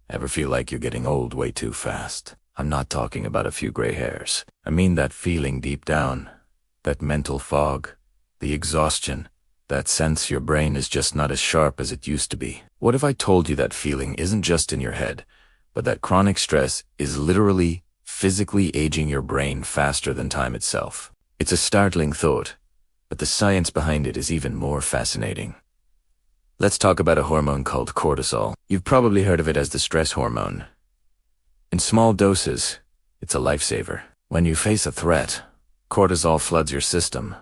Ever feel like you're getting old way too fast? I'm not talking about a few gray hairs. I mean that feeling deep down, that mental fog, the exhaustion, that sense your brain is just not as sharp as it used to be. What if I told you that feeling isn't just in your head, but that chronic stress is literally, physically aging your brain faster than time itself? It's a startling thought, but the science behind it is even more fascinating. Let's talk about a hormone called cortisol. You've probably heard of it as the stress hormone. In small doses, it's a lifesaver. When you face a threat, cortisol floods your system,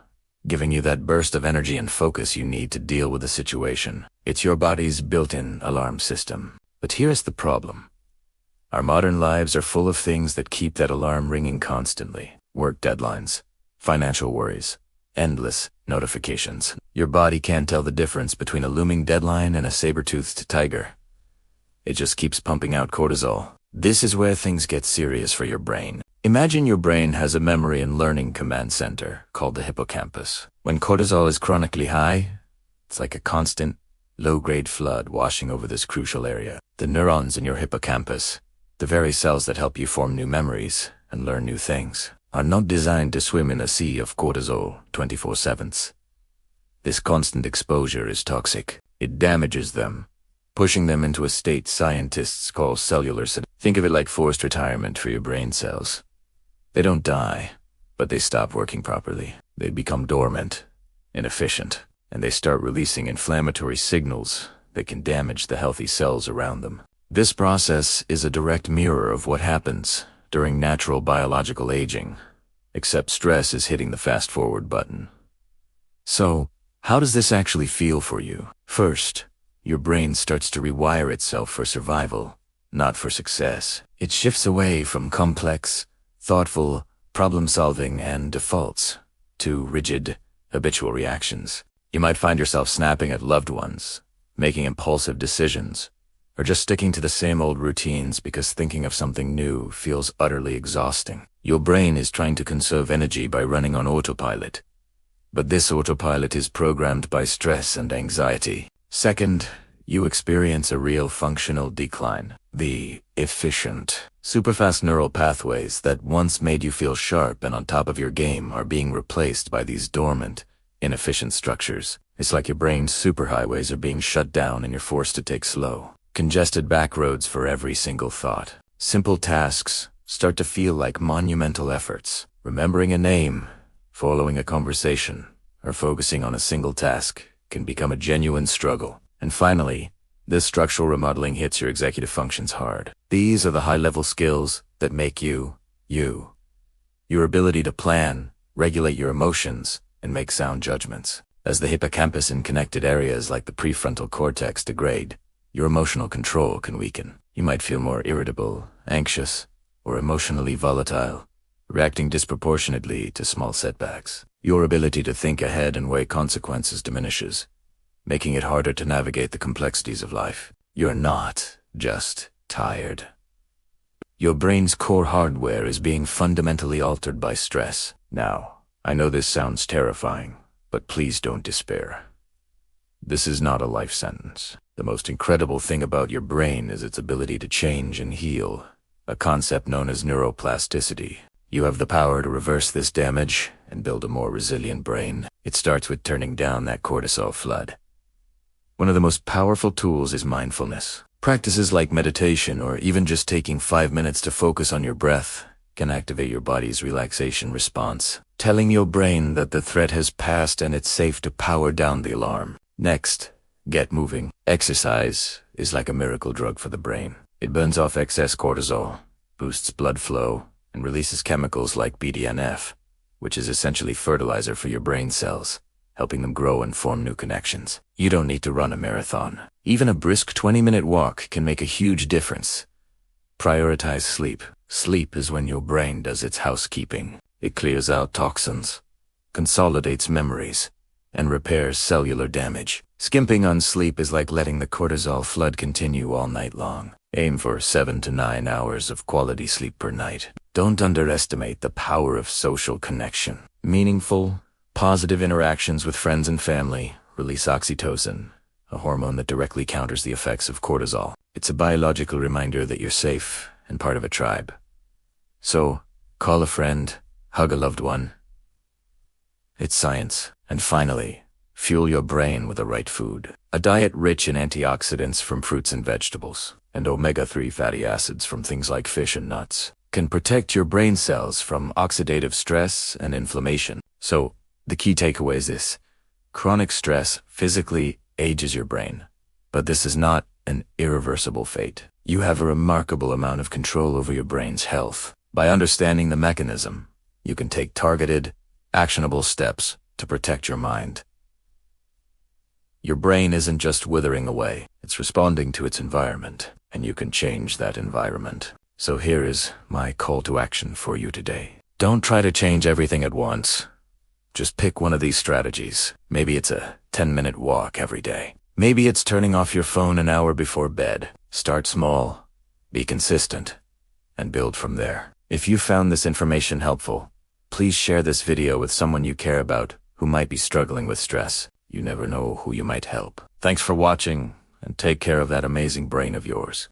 giving you that burst of energy and focus you need to deal with the situation. It's your body's built-in alarm system. But here's the problem. Our modern lives are full of things that keep that alarm ringing constantly. Work deadlines, financial worries, endless notifications. Your body can't tell the difference between a looming deadline and a saber-toothed tiger. It just keeps pumping out cortisol. This is where things get serious for your brain. Imagine your brain has a memory and learning command center called the hippocampus. When cortisol is chronically high, it's like a constant, low-grade flood washing over this crucial area. The neurons in your hippocampus, the very cells that help you form new memories and learn new things, are not designed to swim in a sea of cortisol 24/7. This constant exposure is toxic. It damages them, pushing them into a state scientists call cellular sedation. Think of it like forced retirement for your brain cells. They don't die, but they stop working properly. They become dormant, inefficient, and they start releasing inflammatory signals that can damage the healthy cells around them. This process is a direct mirror of what happens during natural biological aging, except stress is hitting the fast-forward button. So, how does this actually feel for you? First, your brain starts to rewire itself for survival, not for success. It shifts away from complex, thoughtful problem-solving and defaults to rigid, habitual reactions. You might find yourself snapping at loved ones, making impulsive decisions, or just sticking to the same old routines because thinking of something new feels utterly exhausting. Your brain is trying to conserve energy by running on autopilot, but this autopilot is programmed by stress and anxiety. Second, you experience a real functional decline. The efficient, superfast neural pathways that once made you feel sharp and on top of your game are being replaced by these dormant, inefficient structures. It's like your brain's superhighways are being shut down and you're forced to take slow, congested back roads for every single thought. Simple tasks start to feel like monumental efforts. Remembering a name, following a conversation, or focusing on a single task can become a genuine struggle. And finally, this structural remodeling hits your executive functions hard. These are the high-level skills that make you, you. Your ability to plan, regulate your emotions, and make sound judgments. As the hippocampus in connected areas like the prefrontal cortex degrade, your emotional control can weaken. You might feel more irritable, anxious, or emotionally volatile, reacting disproportionately to small setbacks. Your ability to think ahead and weigh consequences diminishes, making it harder to navigate the complexities of life. You're not just tired. Your brain's core hardware is being fundamentally altered by stress. Now, I know this sounds terrifying, but please don't despair. This is not a life sentence. The most incredible thing about your brain is its ability to change and heal, a concept known as neuroplasticity. You have the power to reverse this damage and build a more resilient brain. It starts with turning down that cortisol flood. One of the most powerful tools is mindfulness. Practices like meditation or even just taking 5 minutes to focus on your breath can activate your body's relaxation response, telling your brain that the threat has passed and it's safe to power down the alarm. Next, get moving. Exercise is like a miracle drug for the brain. It burns off excess cortisol, boosts blood flow, and releases chemicals like BDNF, which is essentially fertilizer for your brain cells, helping them grow and form new connections. You don't need to run a marathon. Even a brisk 20-minute walk can make a huge difference. Prioritize sleep. Sleep is when your brain does its housekeeping. It clears out toxins, consolidates memories, and repairs cellular damage. Skimping on sleep is like letting the cortisol flood continue all night long. Aim for 7 to 9 hours of quality sleep per night. Don't underestimate the power of social connection. Meaningful, positive interactions with friends and family release oxytocin, a hormone that directly counters the effects of cortisol. It's a biological reminder that you're safe and part of a tribe. So, call a friend, hug a loved one. It's science. And finally, fuel your brain with the right food. A diet rich in antioxidants from fruits and vegetables, and omega-3 fatty acids from things like fish and nuts, can protect your brain cells from oxidative stress and inflammation. So, the key takeaway is this: chronic stress physically ages your brain. But this is not an irreversible fate. You have a remarkable amount of control over your brain's health. By understanding the mechanism, you can take targeted, actionable steps to protect your mind. Your brain isn't just withering away, it's responding to its environment, and you can change that environment. So here is my call to action for you today. Don't try to change everything at once. Just pick one of these strategies. Maybe it's a 10-minute walk every day. Maybe it's turning off your phone an hour before bed. Start small, be consistent, and build from there. If you found this information helpful, please share this video with someone you care about who might be struggling with stress. You never know who you might help. Thanks for watching, and take care of that amazing brain of yours.